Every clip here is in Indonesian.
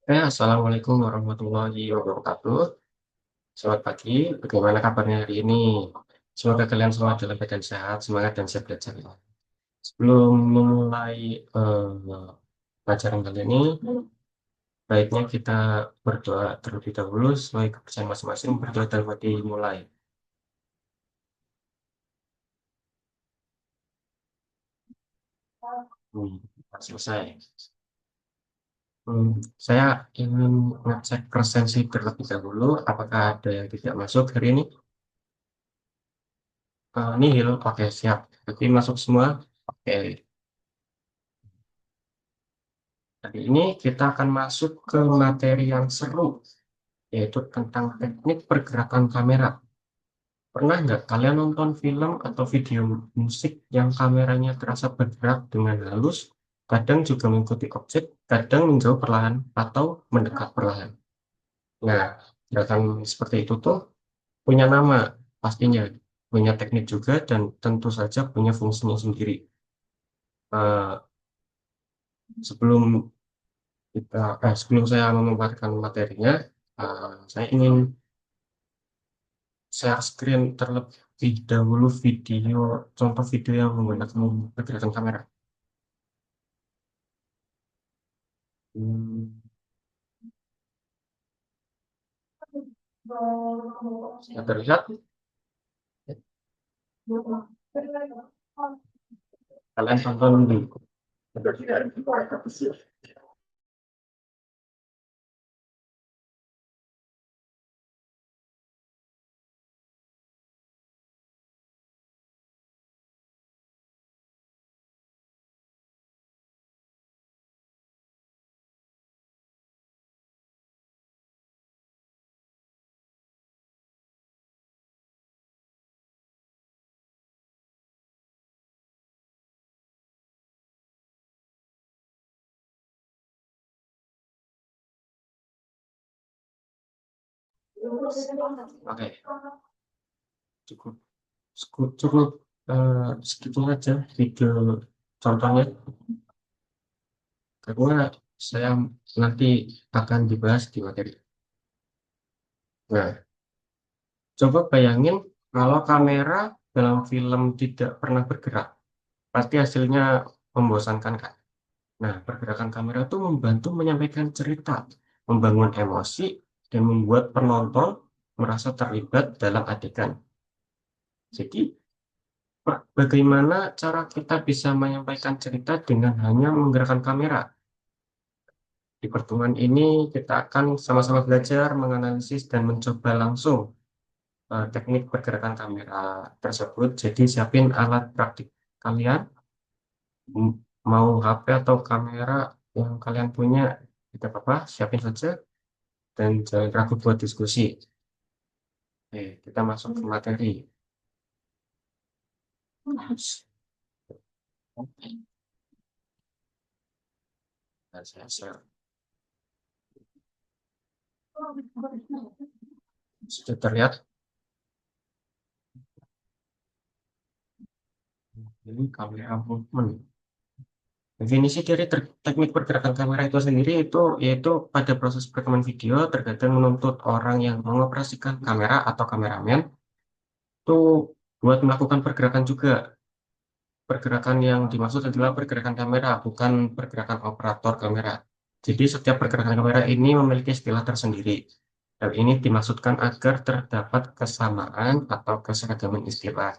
Assalamualaikum warahmatullahi wabarakatuh. Selamat pagi, bagaimana kabarnya hari ini? Semoga kalian semua dalam keadaan sehat, semangat, dan siap belajar. Sebelum memulai pelajaran kali ini, baiknya kita berdoa terlebih dahulu sesuai kepercayaan masing-masing. Berdoa dalam hati mulai. Hmm, Selesai. Hmm, saya ingin ngecek presensi terlebih dahulu. Apakah ada yang tidak masuk hari ini? Nihil, oke siap. Jadi masuk semua. Oke. Hari ini kita akan masuk ke materi yang seru, yaitu tentang teknik pergerakan kamera. Pernah nggak kalian nonton film atau video musik yang kameranya terasa bergerak dengan halus, kadang juga mengikuti objek, kadang menjauh perlahan atau mendekat perlahan? Nah, gerakan seperti itu tuh punya nama pastinya, punya teknik juga, dan tentu saja punya fungsinya sendiri. Eh, sebelum sebelum saya memaparkan materinya, saya ingin share screen terlebih dahulu contoh video yang menggunakan pergerakan kamera. Hmm, Sudah terlihat? Kalian tonton di. Oke, cukup cukup cukup segitu aja video contohnya, karena saya nanti akan dibahas di materi. Nah, coba bayangin kalau kamera dalam film tidak pernah bergerak, pasti hasilnya membosankan kan? Nah, pergerakan kamera itu membantu menyampaikan cerita, membangun emosi, dan membuat penonton merasa terlibat dalam adegan. Jadi, bagaimana cara kita bisa menyampaikan cerita dengan hanya menggerakkan kamera? Di pertemuan ini, kita akan sama-sama belajar, menganalisis, dan mencoba langsung teknik pergerakan kamera tersebut. Jadi, siapin alat praktik kalian, m- mau HP atau kamera yang kalian punya, tidak apa-apa, siapin saja. Dan jangan ragu buat diskusi. Oke, kita masuk ke materi. Dan saya share. Sudah terlihat. Ini kamera movement. Definisi dari teknik pergerakan kamera itu sendiri itu yaitu pada proses perekaman video terkadang menuntut orang yang mengoperasikan kamera atau kameramen itu buat melakukan pergerakan juga. Pergerakan yang dimaksud adalah pergerakan kamera, bukan pergerakan operator kamera. Jadi setiap pergerakan kamera ini memiliki istilah tersendiri. Hal ini dimaksudkan agar terdapat kesamaan atau keseragaman istilah.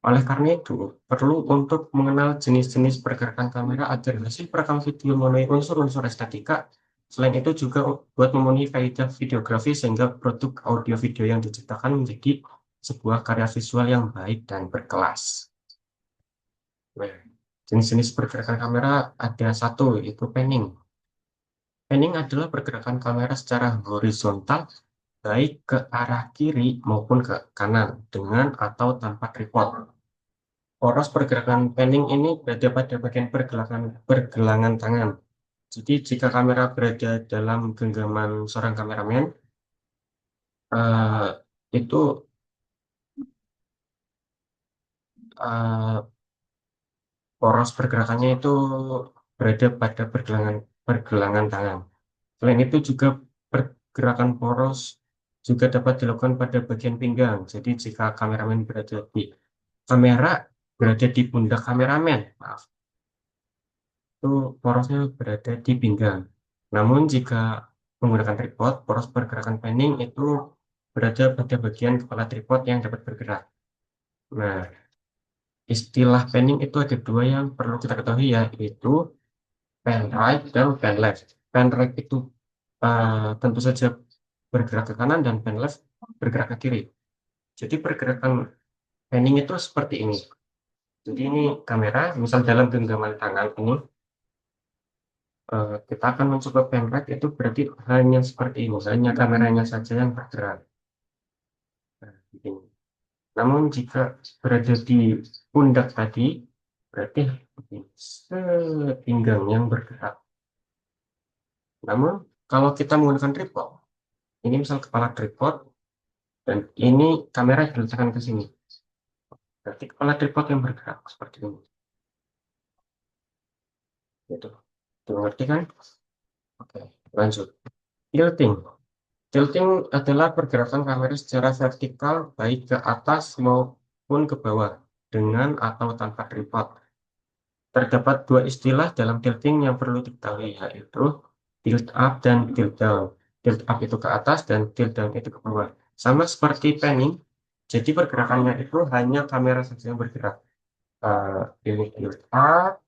Oleh karena itu, perlu untuk mengenal jenis-jenis pergerakan kamera agar hasil perekam video memenuhi unsur-unsur estetika. Selain itu juga buat memenuhi kaidah videografi sehingga produk audio video yang diciptakan menjadi sebuah karya visual yang baik dan berkelas. Nah, jenis-jenis pergerakan kamera ada satu, yaitu panning. Panning adalah pergerakan kamera secara horizontal, baik ke arah kiri maupun ke kanan, dengan atau tanpa tripod. Poros pergerakan panning ini berada pada bagian pergelangan tangan. Jadi jika kamera berada dalam genggaman seorang kameramen, eh, itu eh, poros pergerakannya itu berada pada pergelangan tangan. Selain itu juga pergerakan poros juga dapat dilakukan pada bagian pinggang. Jadi jika kamera berada di pundak kameramen, maaf, itu porosnya berada di pinggang. Namun jika menggunakan tripod, poros pergerakan panning itu berada pada bagian kepala tripod yang dapat bergerak. Nah, istilah panning itu ada dua yang perlu kita ketahui, yaitu pan right dan pan left. Pan right itu tentu saja bergerak ke kanan dan pan left bergerak ke kiri. Jadi pergerakan panning itu seperti ini. Jadi ini kamera, misal dalam genggaman tangan ini, kita akan mencoba pan right, itu berarti hanya seperti ini, hanya kameranya saja yang bergerak. Nah, begini. Namun jika berada di pundak tadi, berarti sepinggang yang bergerak. Namun kalau kita menggunakan tripod, ini misal kepala tripod, dan ini kamera diletakkan ke sini. Berarti kepala tripod yang bergerak seperti ini. Gitu. Tuh, ngerti kan? Oke, lanjut. Tilting. Tilting adalah pergerakan kamera secara vertikal baik ke atas maupun ke bawah dengan atau tanpa tripod. Terdapat dua istilah dalam tilting yang perlu diketahui, yaitu tilt up dan tilt down. Tilt up itu ke atas dan tilt down itu ke bawah. Sama seperti panning, jadi pergerakannya itu hanya kamera saja yang bergerak. Ini tilt up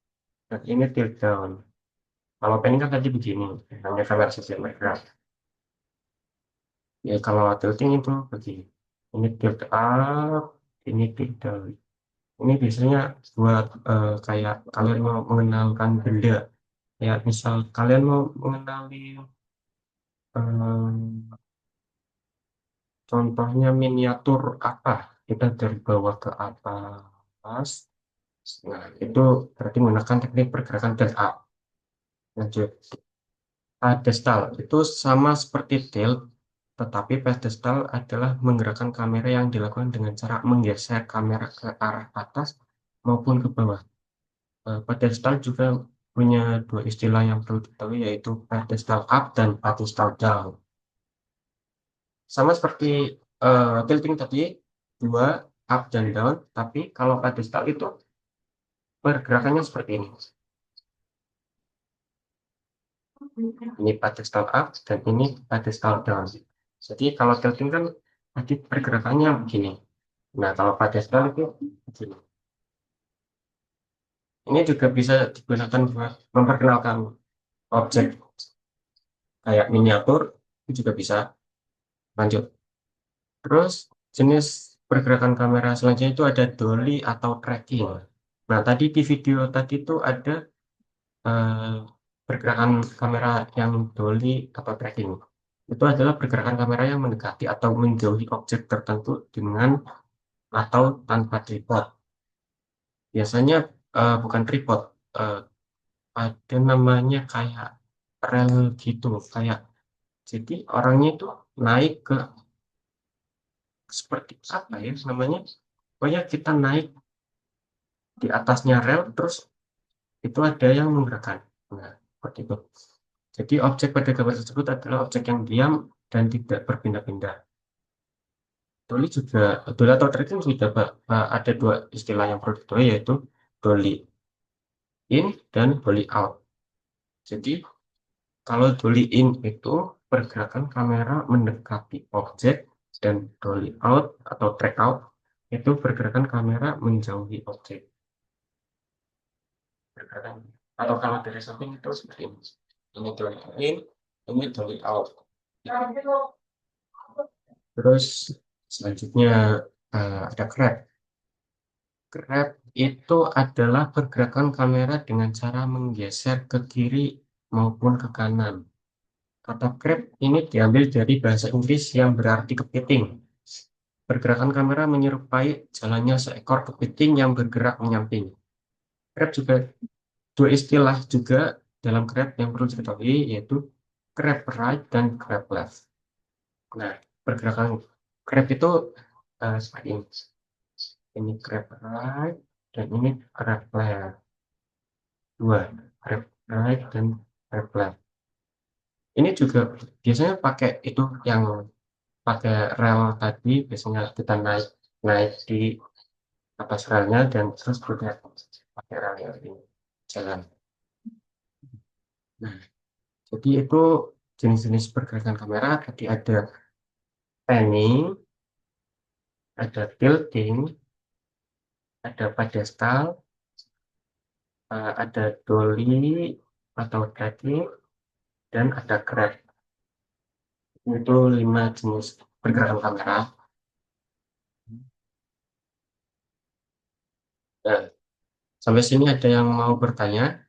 dan ini tilt down. Kalau panning kan tadi begini, hanya kamera saja yang bergerak. Ya kalau tilting itu begini. Ini tilt up, ini tilt down. Ini biasanya buat kayak kalian mau mengenalkan benda. Ya, misal kalian mau mengenali eh, contohnya miniatur apa, kita dari bawah ke atas. Nah, itu berarti menggunakan teknik pergerakan tilt up. Lanjut. Pedestal itu sama seperti tilt, tetapi pedestal adalah menggerakkan kamera yang dilakukan dengan cara menggeser kamera ke arah atas maupun ke bawah. Pedestal juga punya dua istilah yang perlu diketahui, yaitu pedestal up dan pedestal down. Sama seperti tilting tadi, dua up dan down, tapi kalau pedestal itu pergerakannya seperti ini. Ini pedestal up dan ini pedestal down. Jadi kalau tilting kan tadi pergerakannya begini. Nah, kalau pedestal itu begini. Ini juga bisa digunakan buat memperkenalkan objek kayak miniatur, itu juga bisa. Lanjut. Terus jenis pergerakan kamera selanjutnya itu ada dolly atau tracking. Nah, tadi di video tadi itu ada eh, pergerakan kamera yang dolly atau tracking. Itu adalah pergerakan kamera yang mendekati atau menjauhi objek tertentu dengan atau tanpa tripod. Biasanya bukan tripod, eh, ada namanya kayak rel gitu, kayak jadi orangnya itu naik ke seperti apa ya namanya? Pokoknya kita naik di atasnya rel, terus itu ada yang menggerakkan. Nah, seperti itu. Jadi objek pada gambar tersebut adalah objek yang diam dan tidak berpindah-pindah. Dolly juga, dolly atau tracking sudah ada dua istilah yang perlu diketahui, yaitu dolly in dan dolly out. Jadi kalau dolly in itu pergerakan kamera mendekati objek, dan dolly out atau track out itu pergerakan kamera menjauhi objek. Pergerakan. Atau kalau dari samping itu seperti ini. Ini dolly in, ini dolly out. Terus selanjutnya ada grab. Grab itu adalah pergerakan kamera dengan cara menggeser ke kiri maupun ke kanan. Kata grab ini diambil dari bahasa Inggris yang berarti kepiting. Pergerakan kamera menyerupai jalannya seekor kepiting yang bergerak menyamping. Grab juga dua istilah juga dalam Grab yang perlu diketahui yaitu Grab right dan Grab left. Nah, pergerakan Grab itu seperti ini. Ini Grab right dan ini Grab left. Dua, Grab right dan Grab left. Ini juga biasanya pakai itu yang pakai rel tadi, biasanya kita naik naik di atas relnya dan terus juga pakai rel yang ini jalan. Nah, jadi itu jenis-jenis pergerakan kamera. Tadi ada panning, ada tilting, ada pedestal, ada dolly atau tracking, dan ada grab. Itu 5 jenis pergerakan kamera. Nah, sampai sini ada yang mau bertanya?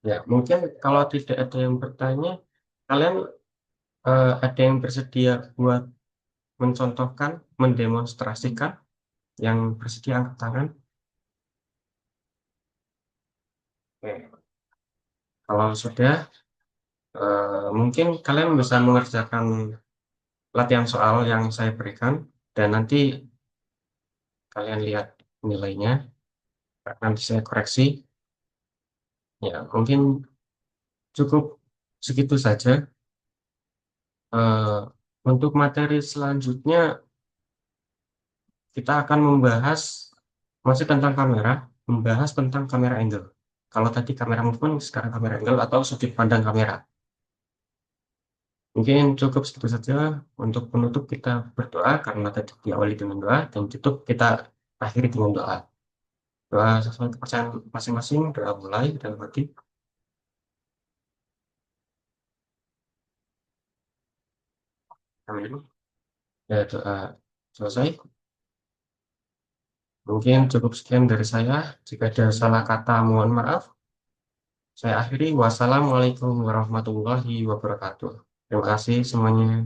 Ya, mungkin kalau tidak ada yang bertanya, kalian ada yang bersedia buat mencontohkan, mendemonstrasikan, yang bersedia angkat tangan? Oke. Kalau sudah, mungkin kalian bisa mengerjakan latihan soal yang saya berikan, dan nanti kalian lihat nilainya, nanti saya koreksi. Ya, mungkin cukup segitu saja. Eh, untuk materi selanjutnya, kita akan membahas masih tentang kamera, membahas tentang kamera angle. Kalau tadi kamera movement, sekarang kamera angle atau sudut pandang kamera. Mungkin cukup segitu saja. Untuk penutup kita berdoa karena tadi diawali dengan doa dan tutup kita akhiri dengan doa. Doa sesuai kepercayaan masing-masing, doa mulai dalam hati. Amin. Ya, doa selesai. Mungkin cukup sekian dari saya. Jika ada salah kata, mohon maaf. Saya akhiri. Wassalamualaikum warahmatullahi wabarakatuh. Terima kasih semuanya.